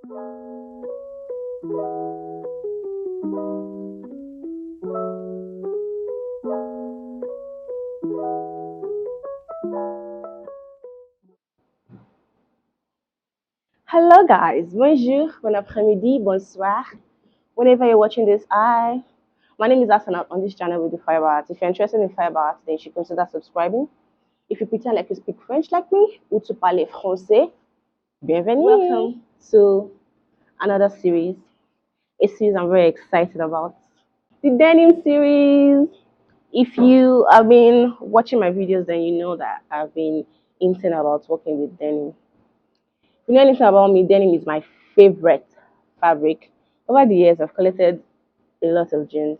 Hello guys, bonjour, bon après-midi, bonsoir. Whenever you're watching this, my name is Asana on this channel with the fiber art. If you're interested in fiber art, then you should consider subscribing. If you pretend like you speak French like me, ou tu parles français, bienvenue. Welcome to another series, a series I'm very excited about. The denim series. If you have been watching my videos, then you know that I've been hinting about working with denim. If you know anything about me, denim is my favorite fabric. Over the years, I've collected a lot of jeans.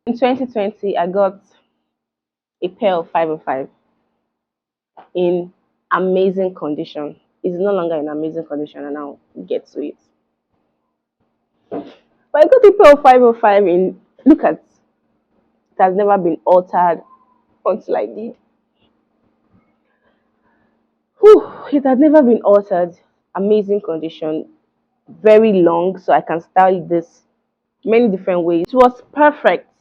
In 2020, I got a pair of 505 in amazing condition. It's no longer in amazing condition, and I'll get to it. But I got a pair of 505 in, look at, it has never been altered until I did. Whew, it has never been altered. Amazing condition, very long, so I can style this many different ways. It was perfect.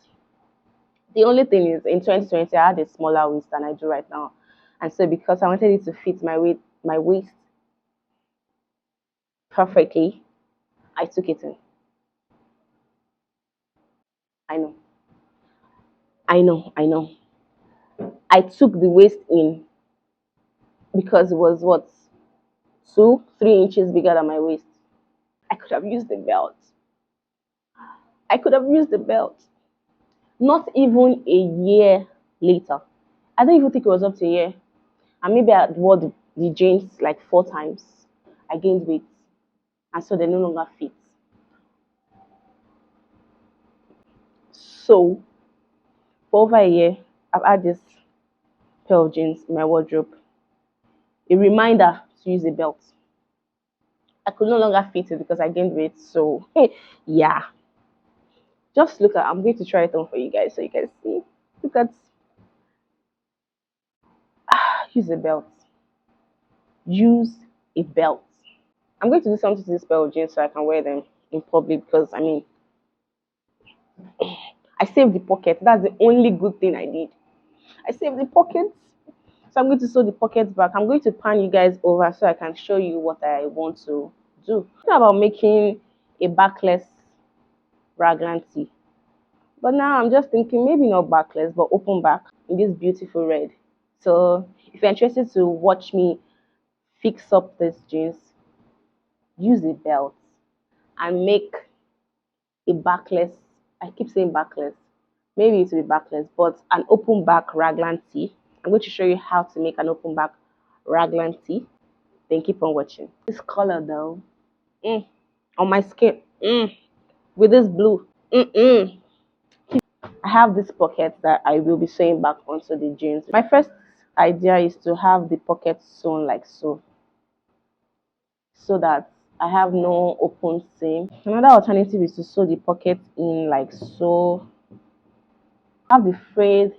The only thing is, in 2020, I had a smaller waist than I do right now, and so because I wanted it to fit my waist perfectly, I took it in. I know, I know. I took the waist in because it was what, 2-3 inches bigger than my waist. I could have used the belt. I could have used the belt. Not even a year later. I don't even think it was up to a year. And maybe I wore the jeans like 4 times. I gained weight. And so they no longer fit. So, for over a year, I've had this pair of jeans in my wardrobe. A reminder to use a belt. I could no longer fit it because I gained weight. So, hey, yeah. Just look at, I'm going to try it on for you guys so you can see. Look at, use a belt. Use a belt. I'm going to do something to this pair of jeans so I can wear them in public because, I mean, I saved the pocket. That's the only good thing I did. I saved the pockets. So I'm going to sew the pockets back. I'm going to pan you guys over so I can show you what I want to do. It's about making a backless raglan tee. But now I'm just thinking maybe not backless, but open back in this beautiful red. So if you're interested to watch me fix up this jeans, use a belt and make a backless, I keep saying backless, maybe it will be backless, but an open back raglan tee. I'm going to show you how to make an open back raglan tee. Then keep on watching. This color though, on my skin, with this blue, I have this pocket that I will be sewing back onto the jeans. My first idea is to have the pocket sewn like so that I have no open seam. Another alternative is to sew the pocket in like so. Have the frayed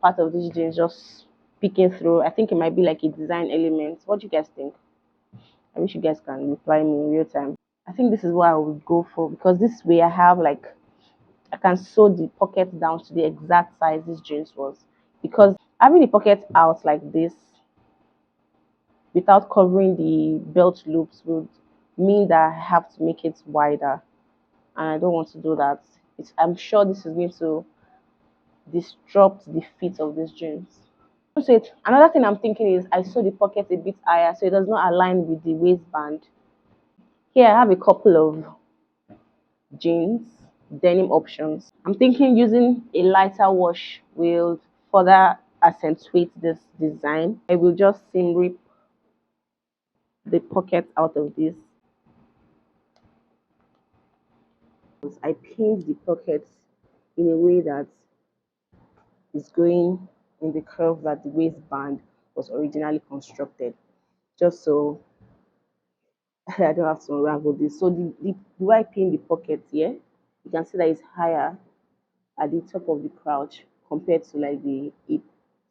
part of this jeans just peeking through. I think it might be like a design element. What do you guys think? I wish you guys can reply me in real time. I think this is what I would go for because this way I have like, I can sew the pocket down to the exact size this jeans was. Because having the pocket out like this without covering the belt loops would mean that I have to make it wider, and I don't want to do that. I'm sure this is going to disrupt the fit of these jeans. So another thing I'm thinking is I sew the pocket a bit higher so it does not align with the waistband. Here I have a couple of jeans denim options. I'm thinking using a lighter wash will further accentuate this design. I will just seam rip the pocket out of this. I pinned the pockets in a way that is going in the curve that the waistband was originally constructed, just so I don't have to unravel this. So the way I pin the pocket here, you can see that it's higher at the top of the crouch compared to like the hip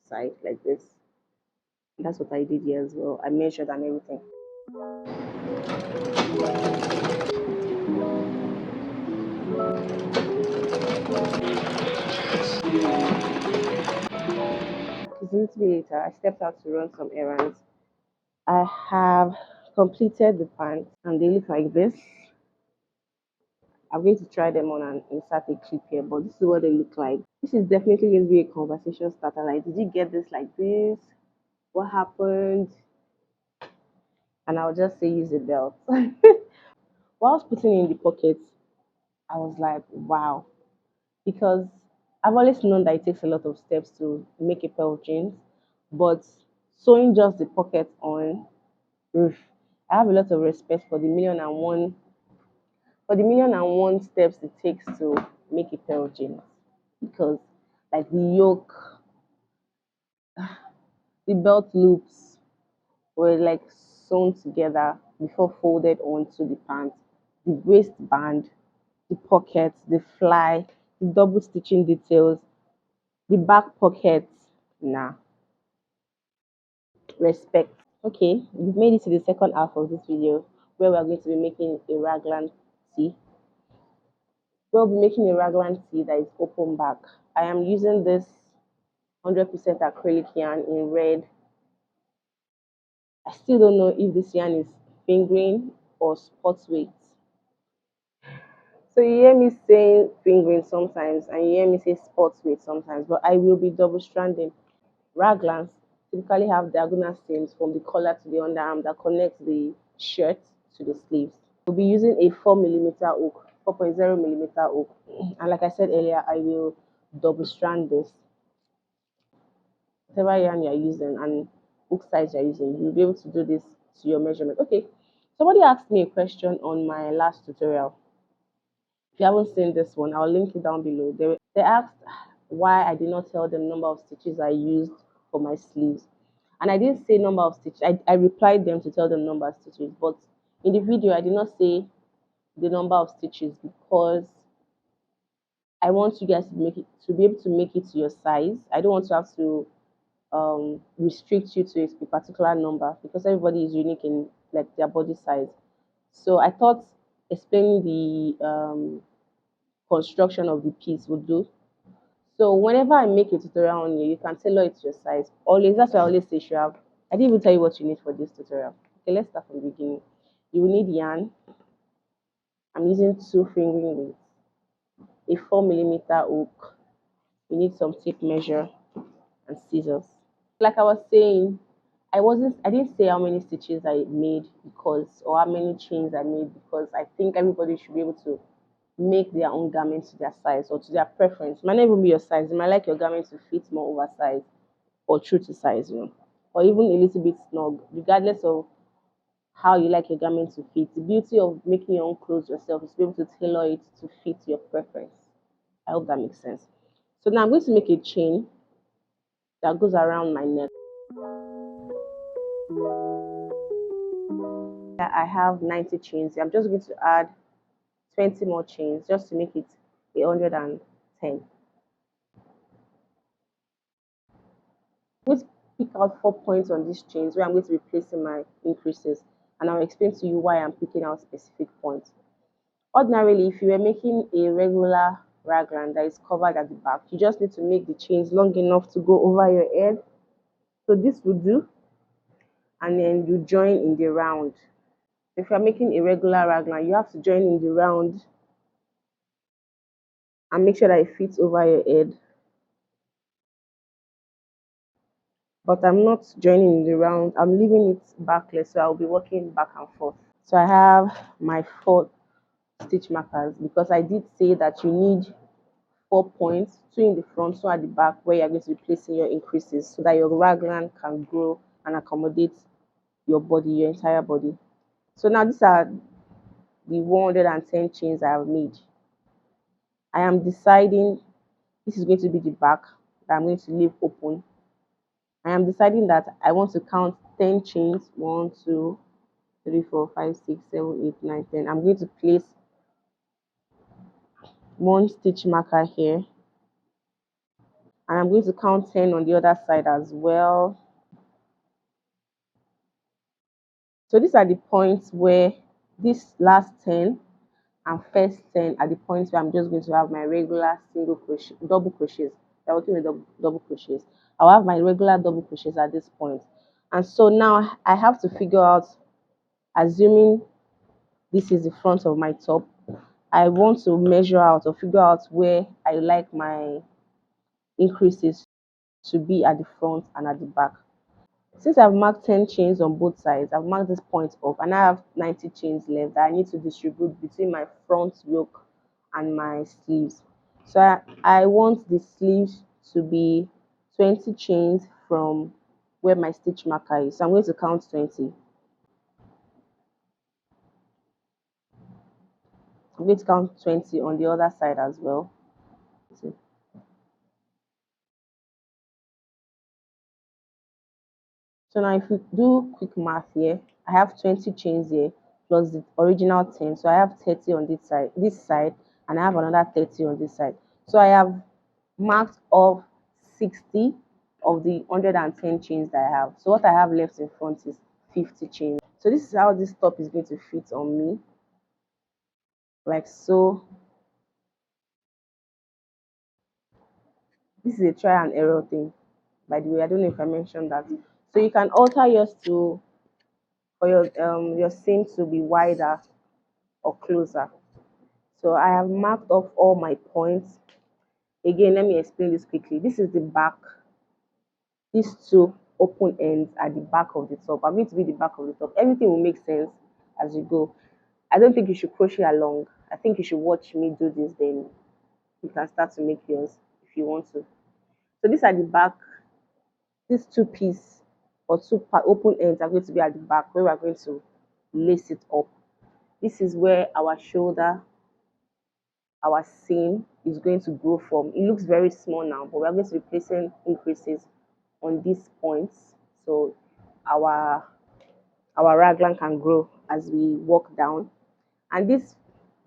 side like this. And that's what I did here as well. I measured and everything. a little bit later. I stepped out to run some errands. I have completed the pants and they look like this. I'm going to try them on and insert a clip here, but this is what they look like. This is definitely going to be a conversation starter. Like, did you get this like this? What happened? And I'll just say use a belt. While I was putting in the pockets, I was like, wow. Because I've always known that it takes a lot of steps to make a pair of jeans, but sewing just the pocket on, oof, I have a lot of respect for the million and one steps it takes to make a pair of jeans. Because like the yoke, the belt loops were like sewn together before folded onto the pants, the waistband, the pockets, the fly, the double stitching details, the back pockets. Nah, respect. Okay, we've made it to the second half of this video where we're going to be making a raglan tee. We'll be making a raglan tee that is open back. I am using this 100% acrylic yarn in red. I still don't know if this yarn is fingering or spot weight. So you hear me saying fingering sometimes and you hear me say spot weight sometimes, but I will be double stranding. Raglans typically have diagonal seams from the collar to the underarm that connects the shirt to the sleeves. We'll be using a 4mm hook, 4.0mm hook. And like I said earlier, I will double strand this. Whatever yarn you're using and hook size you're using, you'll be able to do this to your measurement. Okay, somebody asked me a question on my last tutorial. If you haven't seen this one, I'll link it down below. They asked why I did not tell them number of stitches I used for my sleeves. And I didn't say number of stitches. I replied them to tell them number of stitches. But in the video, I did not say the number of stitches because I want you guys to be able to make it to your size. I don't want to have to restrict you to a particular number because everybody is unique in like their body size. So I thought explaining the construction of the piece would do. So whenever I make a tutorial on you can tailor it to your size. Always, that's why I always say you have. I didn't even tell you what you need for this tutorial. Okay, let's start from the beginning. You will need yarn. I'm using 2 fingering weights, a 4mm hook. You need some tape measure and scissors. Like I was saying, I didn't say how many stitches I made because, or how many chains I made because I think everybody should be able to make their own garments to their size or to their preference. It might not even be your size. You might like your garment to fit more oversized or true to size, or even a little bit snug, regardless of how you like your garment to fit. The beauty of making your own clothes yourself is to be able to tailor it to fit your preference. I hope that makes sense. So now I'm going to make a chain that goes around my neck. I have 90 chains. I'm just going to add 20 more chains just to make it 110. I'm going to pick out 4 points on these chains where I'm going to be placing my increases, and I'll explain to you why I'm picking out specific points. Ordinarily, if you were making a regular raglan that is covered at the back, you just need to make the chains long enough to go over your head. So this will do, and then you join in the round. If you're making a regular raglan, you have to join in the round and make sure that it fits over your head. But I'm not joining in the round. I'm leaving it backless, so I'll be working back and forth. So I have my 4 stitch markers because I did say that you need 4 points, 2 in the front, 2 at the back, where you're going to be placing your increases so that your raglan can grow and accommodate your body, your entire body. So now these are the 110 chains I have made. I am deciding this is going to be the back that I'm going to leave open. I am deciding that I want to count 10 chains. 1, 2, 3, 4, 5, 6, 7, 8, 9, 10. I'm going to place 1 stitch marker here. And I'm going to count 10 on the other side as well. So these are the points where this last 10 and first 10 are the points where I'm just going to have my regular single crochet, double crochets. We're working with double crochets. I'll have my regular double crochets at this point. And so now I have to figure out, assuming this is the front of my top, I want to measure out or figure out where I like my increases to be at the front and at the back. Since I've marked 10 chains on both sides, I've marked this point off, and I have 90 chains left that I need to distribute between my front yoke and my sleeves. So I want the sleeves to be 20 chains from where my stitch marker is. So I'm going to count 20. I'm going to count 20 on the other side as well. So now if we do quick math here, I have 20 chains here plus the original 10. So I have 30 on this side, and I have another 30 on this side. So I have marked off 60 of the 110 chains that I have. So what I have left in front is 50 chains. So this is how this top is going to fit on me. Like so. This is a try and error thing, by the way. I don't know if I mentioned that. So you can alter yours to for your seam to be wider or closer. So I have marked off all my points. Again, let me explain this quickly. This is the back. These two open ends at the back of the top. I'm going to be the back of the top. Everything will make sense as you go. I don't think you should crochet along. I think you should watch me do this, then you can start to make yours if you want to. So these are the back. These two pieces or two open ends are going to be at the back where we're going to lace it up. This is where our shoulder, our seam is going to grow from. It looks very small now, but we're going to be placing increases on these points, so our raglan can grow as we walk down. And this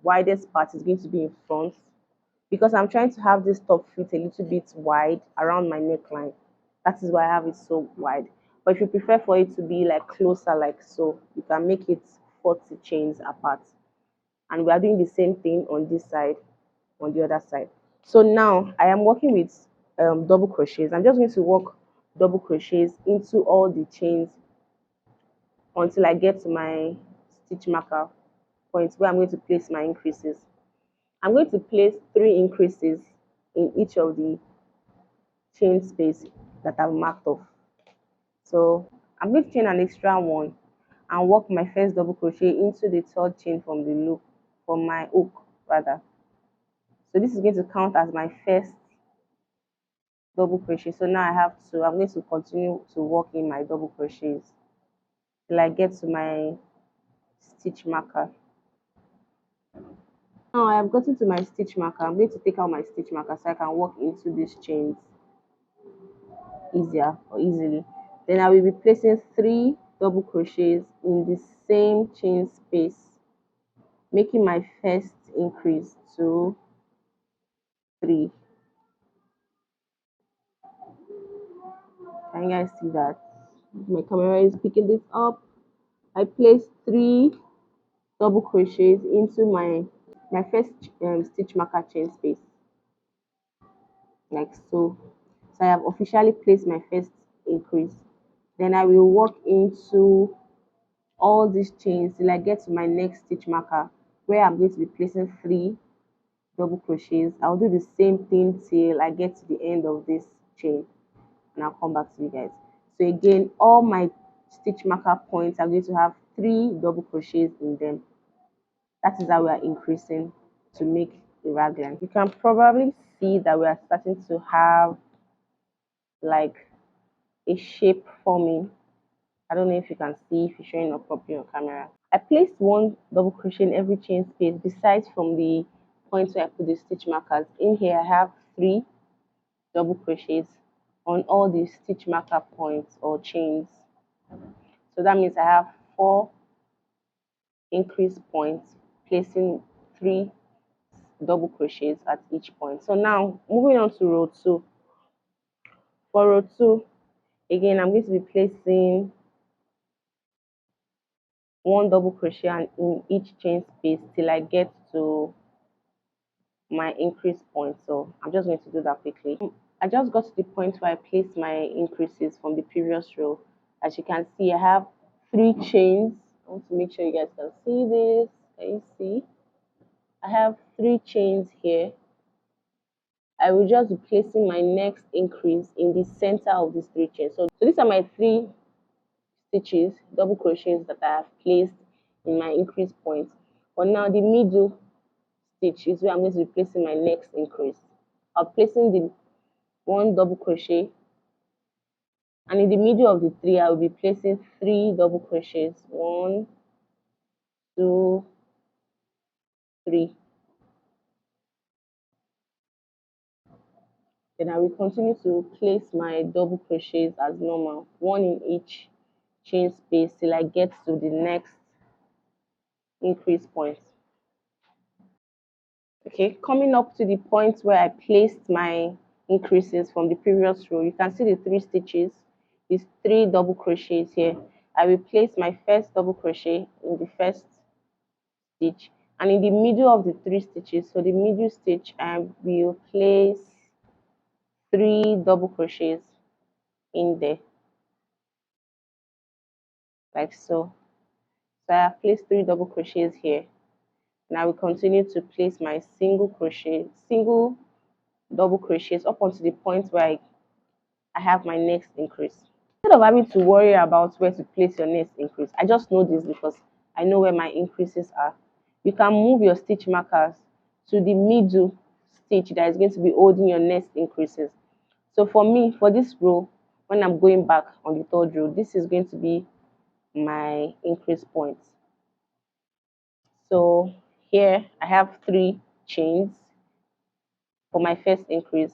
widest part is going to be in front, because I'm trying to have this top fit a little bit wide around my neckline. That is why I have it so wide. But if you prefer for it to be like closer, like so, you can make it 40 chains apart. And we are doing the same thing on this side, on the other side. So now I am working with double crochets. I'm just going to work double crochets into all the chains until I get to my stitch marker point where I'm going to place my increases. I'm going to place 3 increases in each of the chain space that I've marked off. So I'm going to chain an extra one and work my first double crochet into the third chain from the loop, from my hook rather. So this is going to count as my first double crochet. So now I have to, I'm going to continue to work in my double crochets till I get to my stitch marker. Now I have gotten to my stitch marker. I'm going to take out my stitch marker so I can work into these chains easier or easily. Then I will be placing 3 double crochets in the same chain space, making my first increase to 3. Can you guys see that? My camera is picking this up. I placed 3 double crochets into my first stitch marker chain space, like so. So I have officially placed my first increase. Then I will work into all these chains till I get to my next stitch marker, where I'm going to be placing 3 double crochets. I'll do the same thing till I get to the end of this chain, and I'll come back to you guys. So again, all my stitch marker points are going to have 3 double crochets in them. That is how we are increasing to make a raglan. You can probably see that we are starting to have like a shape forming. I don't know if you can see, if you're showing up properly on camera. I placed 1 double crochet in every chain space, besides from the points where I put the stitch markers. In here I have 3 double crochets on all the stitch marker points or chains. So that means I have 4 increase points, placing 3 double crochets at each point. So now moving on to row 2. For row 2, again I'm going to be placing 1 double crochet in each chain space till I get to my increase point. So I'm just going to do that quickly. I just got to the point where I placed my increases from the previous row. As you can see, I have 3 chains. I want to make sure you guys can see this. Can you see? I have 3 chains here. I will just be placing my next increase in the center of these 3 chains. So these are my 3 stitches, double crochets that I have placed in my increase point. But now the middle stitch is where I'm going to be placing my next increase. I'm placing the 1 double crochet, and in the middle of the 3 I will be placing 3 double crochets. 1, 2, 3. Then I will continue to place my double crochets as normal, 1 in each chain space till I get to the next increase point. Okay, coming up to the point where I placed my increases from the previous row, you can see the 3 stitches, these 3 double crochets here. I will place my first double crochet in the first stitch, and in the middle of the 3 stitches, so the middle stitch, I will place 3 double crochets in there, like so. So I have placed 3 double crochets here, and I will continue to place my single double crochets up until the point where I have my next increase. Instead of having to worry about where to place your next increase, I just know this because I know where my increases are. You can move your stitch markers to the middle stitch that is going to be holding your next increases. So for me, for this row, when I'm going back on the 3rd row, this is going to be my increase point. So here I have 3 chains for my first increase.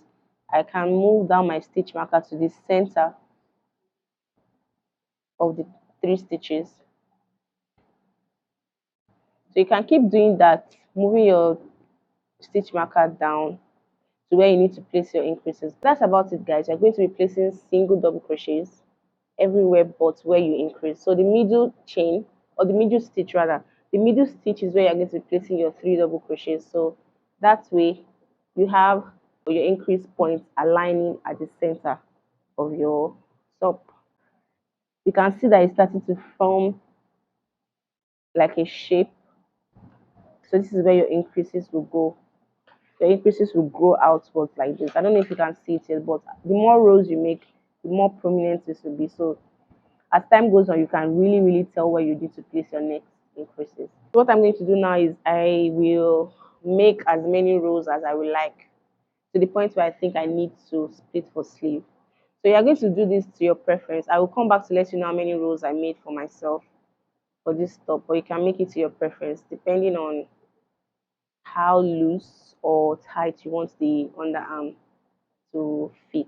I can move down my stitch marker to the center of the 3 stitches. So you can keep doing that, moving your stitch marker down to where you need to place your increases. That's about it, guys. You're going to be placing single double crochets everywhere but where you increase. So the middle chain, or the middle stitch rather, the middle stitch is where you're going to be placing your 3 double crochets. So that way you have your increase points aligning at the center of your top. You can see that it's starting to form like a shape. So this is where your increases will go. Your increases will grow outwards like this. I don't know if you can see it yet, but the more rows you make, the more prominent this will be. So as time goes on, you can really tell where you need to place your next increases. What I'm going to do now is I will make as many rows as I would like, to the point where I think I need to split for sleeve. So you're going to do this to your preference. I will come back to let you know how many rows I made for myself for this top, or you can make it to your preference depending on how loose or tight you want the underarm to fit.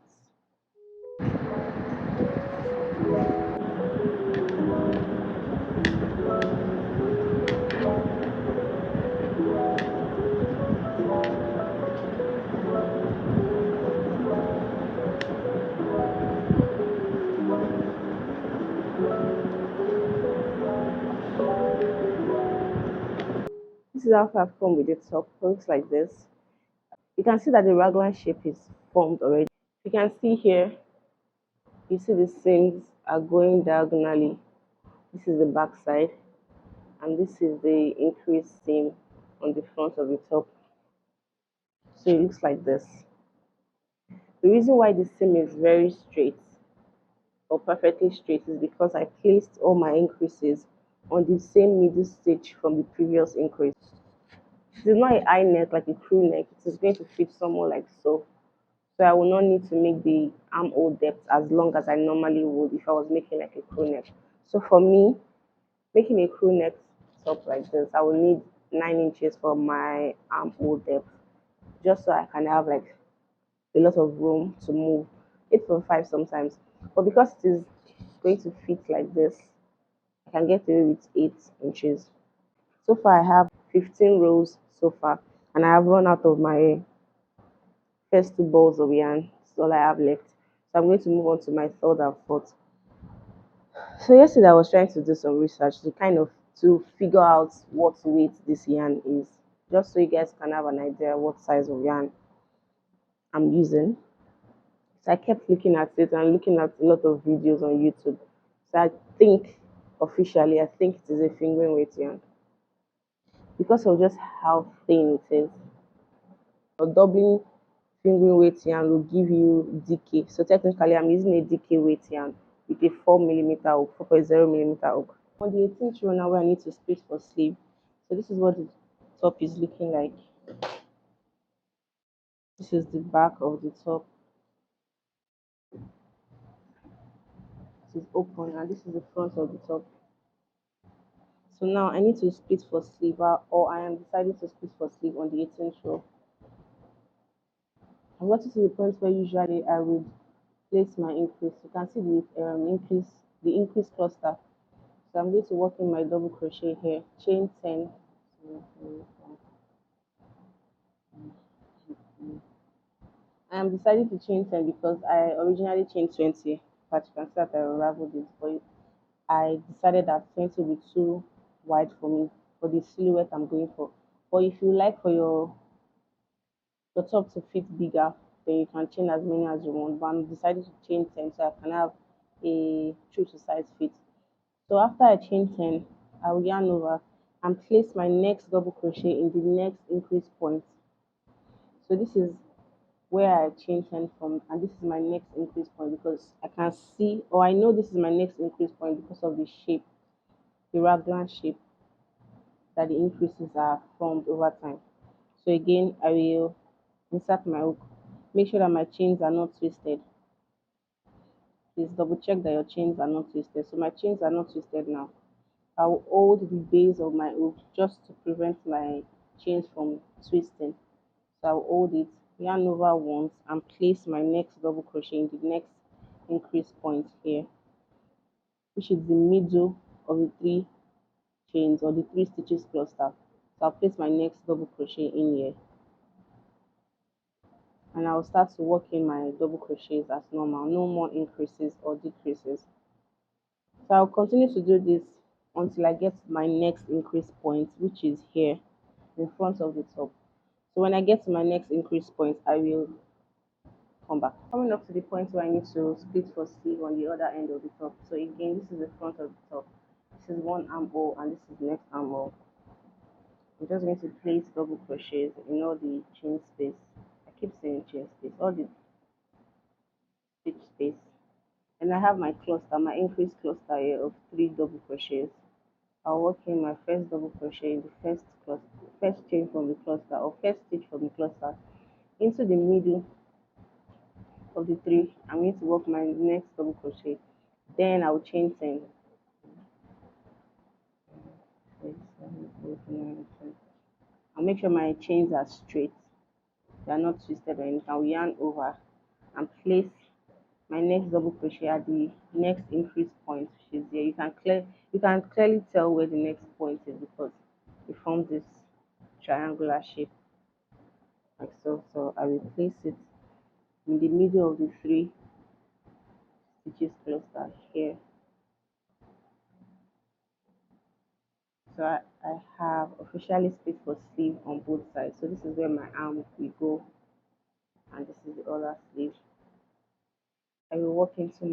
This is how far I've come with the top. It looks like this. You can see that the raglan shape is formed already. You can see here, you see the seams are going diagonally. This is the back side, and this is the increased seam on the front of the top. So it looks like this. The reason why the seam is very straight or perfectly straight is because I placed all my increases on the same middle stitch from the previous increase. It is not a high neck like a crew neck. It is going to fit somewhere like so. So I will not need to make the armhole depth as long as I normally would if I was making like a crew neck. So for me, making a crew neck top like this, I will need 9 inches for my armhole depth, just so I can have like a lot of room to move. 8.5 sometimes, but because it is going to fit like this, I can get away with 8 inches. So far I have 15 rows so far, and I have run out of my first 2 balls of yarn. That's all I have left. So I'm going to move on to my 3rd and 4th. So yesterday I was trying to do some research to figure out what weight this yarn is, just so you guys can have an idea what size of yarn I'm using. So I kept looking at it and looking at a lot of videos on YouTube. So I think officially, I think it is a fingering weight yarn because of just how thin it is. Or doubling fingering weight yarn will give you DK. So technically, I'm using a DK weight yarn with a 4 millimeter hook, 4.0 millimeter hook. On the 18th row now, where I need to split for sleeve. So this is what the top is looking like. This is the back of the top. This is open, and this is the front of the top. So now I need to split for sleeve, or I am deciding to split for sleeve on the 18th row. I'm getting to the point where usually I would place my increase. You can see the increase cluster. So I'm going to work in my double crochet here, chain 10. I am deciding to chain 10 because I originally chained 20, but you can see that I unraveled it. But I decided that 20 will be too wide for me for the silhouette I'm going for. But if you like for your top to fit bigger, then you can chain as many as you want. But I'm deciding to chain 10 so I can have a true to size fit. So after I chain 10, I will yarn over and place my next double crochet in the next increase point. So this is where I chain 10 from, and this is my next increase point because I can see, or I know this is my next increase point because of the shape, the raglan shape that the increases are formed over time. So again, I will insert my hook. Make sure that my chains are not twisted. Please double check that your chains are not twisted. So my chains are not twisted now. I will hold the base of my hook just to prevent my chains from twisting. So I will hold it, yarn over once, and place my next double crochet in the next increase point here, which is the middle of the three chains or the three stitches cluster. So I'll place my next double crochet in here, and I'll start to work in my double crochets as normal, no more increases or decreases. So I'll continue to do this until I get to my next increase point, which is here in front of the top. So when I get to my next increase point, I will come back. Coming up to the point where I need to split for sleeve on the other end of the top. So again, this is the front of the top. This is one armhole and this is the next armhole. I'm just going to place double crochets in all the chain space. I keep saying chain space, all the stitch space. And I have my cluster, my increase cluster here of 3 double crochets. I'll work in my first double crochet in the first cluster, first chain from the cluster or first stitch from the cluster into the middle of the 3. I'm going to work my next double crochet. Then I'll chain 10. 6, 7, 8, 9, 10. I'll make sure my chains are straight. They are not twisted or anything. I'll yarn over and place my next double crochet at the next increase point, which is here. You can clearly tell where the next point is because it forms this triangular shape like so. So I will place it in the middle of the 3 stitches cluster here. So I have officially split for sleeve on both sides. So this is where my arm will go and this is the other sleeve. I will work into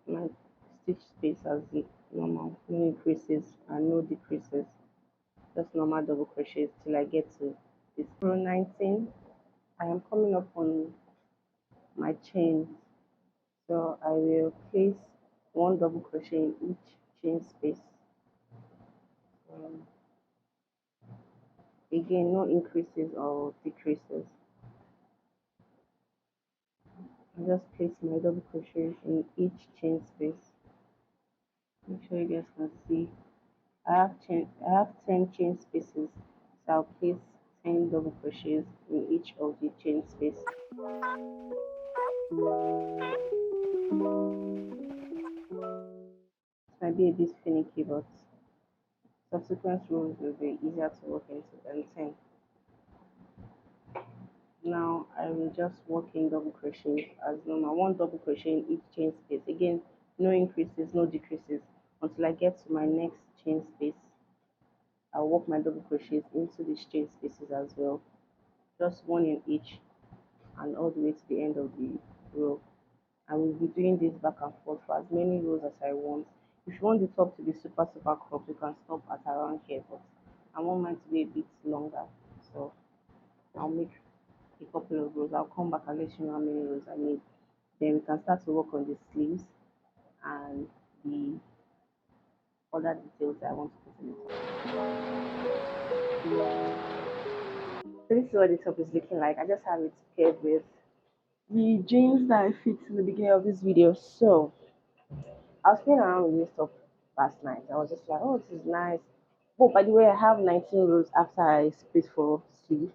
my stitch space as the normal, no increases and no decreases, just normal double crochets till I get to this row 19. I am coming up on my chains, so I will place 1 double crochet in each chain space. Again, no increases or decreases. I just place my double crochets in each chain space. Make sure you guys can see. I have 10 chain spaces, so I'll place 10 double crochets in each of the chain space. It might be a bit finicky, but subsequent rows will be easier to work into than 10. Now I will just work in double crochet as normal, 1 double crochet in each chain space. Again, no increases, no decreases until I get to my next chain space. I'll work my double crochets into these chain spaces as well, just 1 in each. and all the way to the end of the row. I will be doing this back and forth for as many rows as I want. If you want the top to be super cropped, you can stop at around here, but I want mine to be a bit longer. So I'll make a couple of rows. I'll come back and let you know how many rows I need. Then we can start to work on the sleeves and the other details that I want to put in it. So this is what the top is looking like. I just have it paired with the jeans that I fit in the beginning of this video. So I was playing around with this top last night. I was just like, oh, this is nice. Oh, by the way, I have 19 rows after I split for sleeve.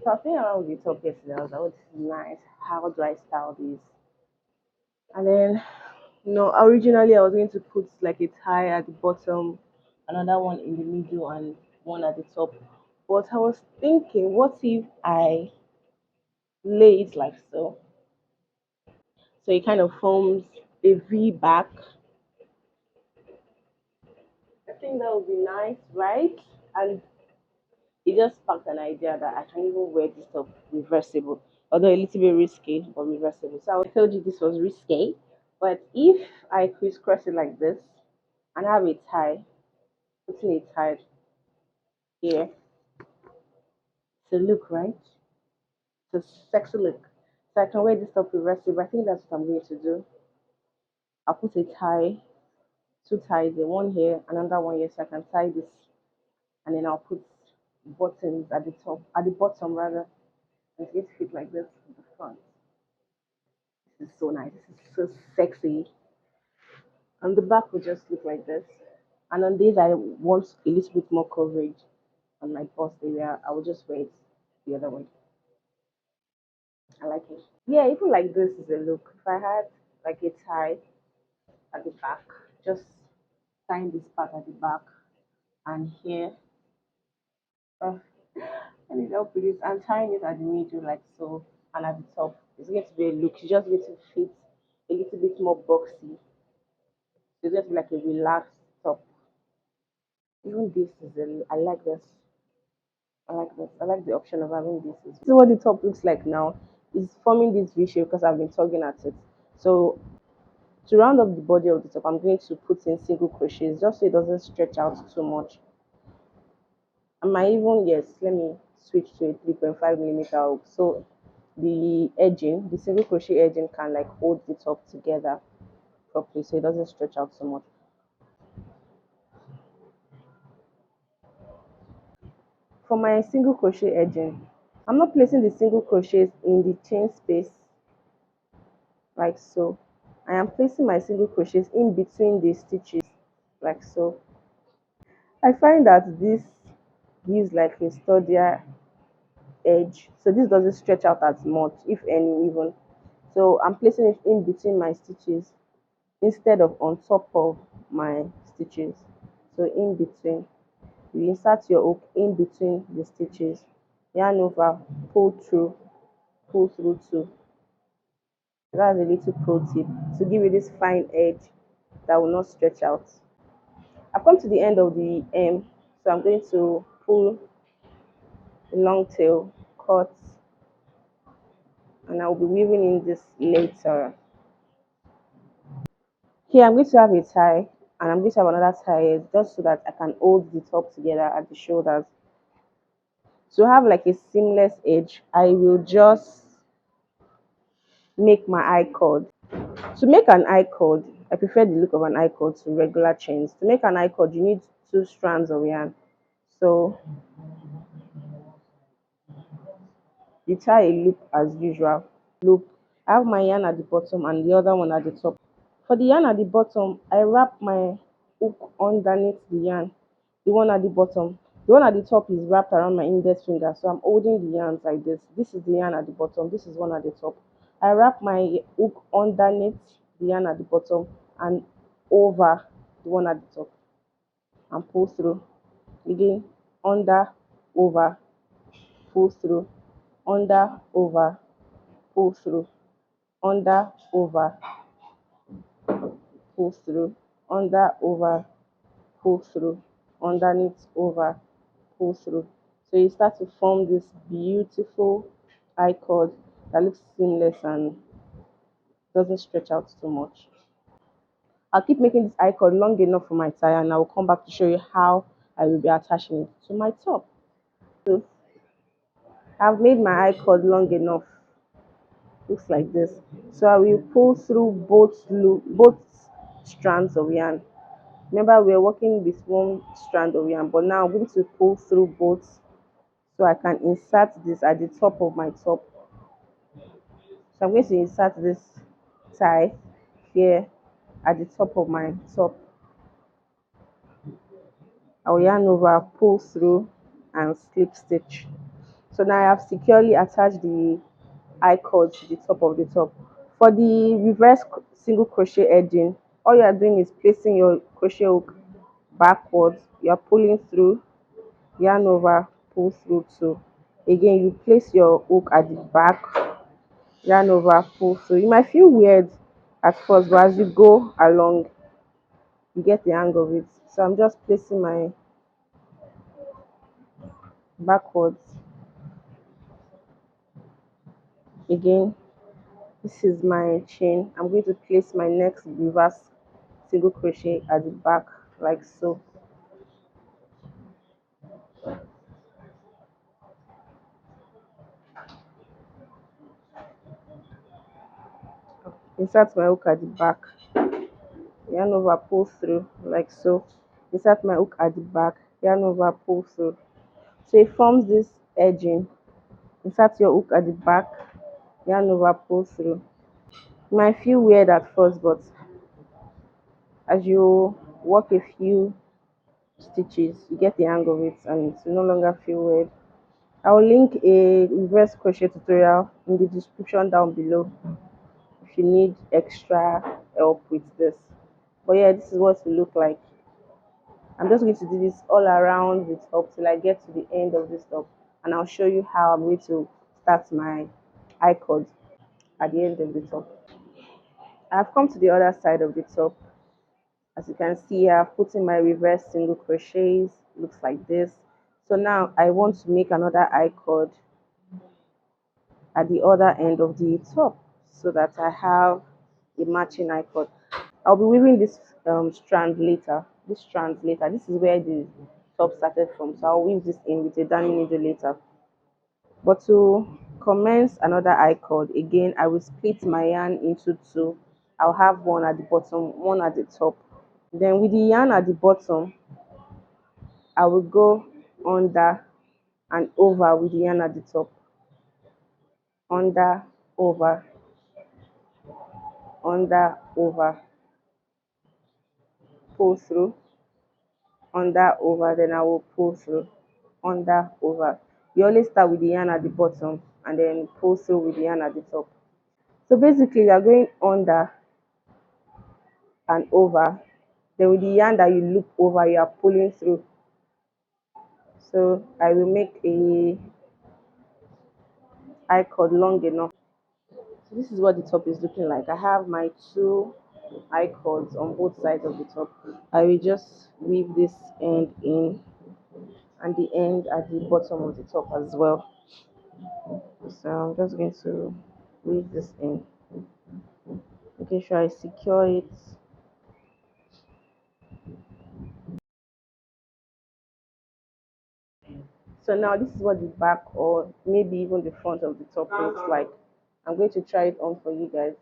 So I was playing around with the top yesterday. I was like, oh, this is nice. How do I style this? And then, originally I was going to put like a tie at the bottom, another one in the middle, and one at the top. But I was thinking, what if I lay it like so? So it kind of forms a V back. I think that would be nice, right? And it just sparked an idea that I can even wear this top reversible, although a little bit risky, but reversible. So I told you this was risky, but if I crisscross it like this and have a tie, putting a tie here to look right, to sexy look. So I can wear this top reversible. I think that's what I'm going to do. I'll put a tie, two ties, one here, another one here, so I can tie this, and then I'll put buttons at the top, at the bottom rather, and it's going to fit like this at the front. This is so nice. This is so sexy. And the back will just look like this. And on these, I want a little bit more coverage on my bust area. I will just wear it the other way. I like it. Yeah, even like this is a look. If I had like a tie at the back, just tying this part at the back and here. Uh, I need help with this. And tying it at the middle like so, and at the top. It's going to be a look. You just need to fit a little bit more boxy. It's just like a relaxed top. Even this is I like this. I like this. I like the option of having this. This is what the top looks like now. It's forming this V shape because I've been tugging at it. So to round up the body of the top, I'm going to put in single crochets just so it doesn't stretch out too much. I might even, yes, let me switch to a 3.5 millimeter hook. So the edging, the single crochet edging can like hold the top together properly so it doesn't stretch out so much. For my single crochet edging, I'm not placing the single crochets in the chain space like so. I am placing my single crochets in between the stitches like so. I find that this gives like a sturdier edge, so this doesn't stretch out as much, if any, even. So I'm placing it in between my stitches instead of on top of my stitches. So in between, you insert your hook in between the stitches, yarn over, pull through two. That's a little pro tip to give you this fine edge that will not stretch out. I've come to the end of the M, so I'm going to pull the long tail, cut, and I'll be weaving in this later. Here I'm going to have a tie, and I'm going to have another tie just so that I can hold the top together at the shoulders. To have like a seamless edge, I will just make my I cord. To make an I cord, I prefer the look of an I cord to regular chains. To make an I cord, you need two strands of yarn. So you tie a loop as usual. Loop. I have my yarn at the bottom and the other one at the top. For the yarn at the bottom, I wrap my hook underneath the yarn. The one at the bottom. The one at the top is wrapped around my index finger, so I'm holding the yarns like this. This is the yarn at the bottom. This is one at the top. I wrap my hook underneath the yarn at the bottom and over the one at the top and pull through. Again, under, over, pull through, under, over, pull through, under, over, pull through, under, over, pull through, underneath, over, pull through. So you start to form this beautiful I cord. that looks seamless and doesn't stretch out too much. I'll keep making this eye cord long enough for my tie, and I will come back to show you how I will be attaching it to my top. So I've made my eye cord long enough. Looks like this. So I will pull through both strands of yarn. Remember, we're working with one strand of yarn, but now I'm going to pull through both so I can insert this at the top of my top. So I'm going to insert this tie here at the top of my top. I'll yarn over, pull through, and slip stitch. So now I have securely attached the eye cord to the top of the top. For the reverse single crochet edging, all you are doing is placing your crochet hook backwards. You are pulling through, yarn over, pull through too. Again, you place your hook at the back, yarn over, pull through. You might feel weird at first, but as you go along, you get the hang of it. So I'm just placing my backwards. Again, this is my chain. I'm going to place my next reverse single crochet at the back like so. Insert my hook at the back, yarn over, pull through like so. Insert my hook at the back, yarn over, pull through. So it forms this edging. Insert your hook at the back, yarn over, pull through. You might feel weird at first, but as you work a few stitches, you get the hang of it and it will no longer feel weird. I will link a reverse crochet tutorial in the description down below if you need extra help with this. But yeah, this is what it will look like. I'm just going to do this all around the top till I get to the end of this top, and I'll show you how I'm going to start my eye cord at the end of the top. I've come to the other side of the top. As you can see, I've put in my reverse single crochets. Looks like this. So now I want to make another eye cord at the other end of the top so that I have a matching eye cord. I'll be weaving this strand later. This strand later. This is where the top started from. So I'll weave this in with a darning needle later. But to commence another eye cord, again, I will split my yarn into two. I'll have one at the bottom, one at the top. Then with the yarn at the bottom, I will go under and over with the yarn at the top. Under, over, under, over, pull through, under, over, then I will pull through, under, over. You always start with the yarn at the bottom and then pull through with the yarn at the top. So basically, you are going under and over. Then with the yarn that you loop over, you are pulling through. So I will make a eye cord long enough. So this is what the top is looking like. I have my two eye cords on both sides of the top. I will just weave this end in and the end at the bottom of the top as well. So I'm just going to weave this in, making sure I secure it. So now this is what the back or maybe even the front of the top looks like. I'm going to try it on for you guys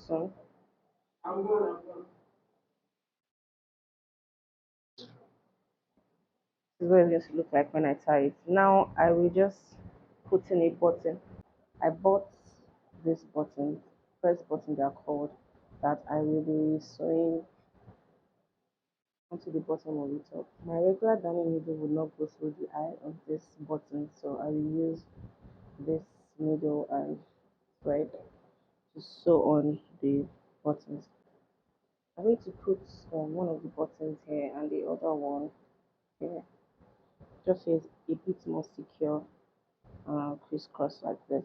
soon. This is what it's going to look like when I tie it. Now I will just put in a button. I bought this button, first button they are called, that I will be sewing onto the bottom of the top. My regular darning needle will not go through the eye of this button, so I will use this needle and thread to sew on the buttons. I'm going to put one of the buttons here and the other one here, just so it's a bit more secure, crisscross like this.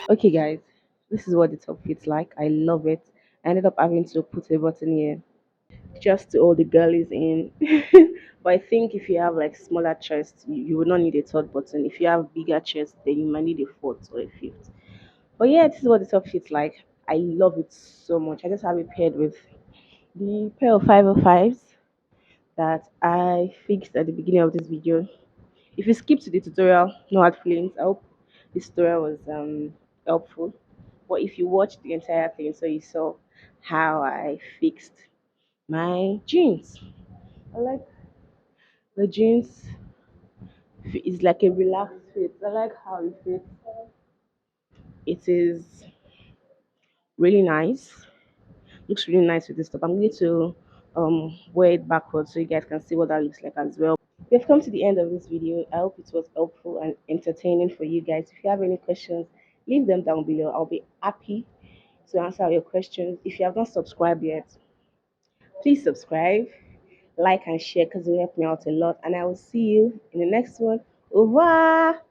Okay guys, this is what the top fits like. I love it. I ended up having to put a button here just to all the girlies in. But I think if you have like smaller chest, you will not need a third button. If you have bigger chest, then you might need a fourth or a fifth. But yeah, this is what the top fits like. I love it so much. I just have it paired with the pair of 505s that I fixed at the beginning of this video. If you skip to the tutorial, no hard feelings. I hope this tutorial was helpful. But if you watched the entire thing, so you saw how I fixed my jeans. I like the jeans. It's like a relaxed fit. I like how it fits. It is really nice. Looks really nice with this top. I'm going to wear it backwards so you guys can see what that looks like as well. We've come to the end of this video. I hope it was helpful and entertaining for you guys. If you have any questions, leave them down below. I'll be happy to answer your questions. If you have not subscribed yet, please subscribe, like, and share because it will help me out a lot. And I will see you in the next one. Au revoir.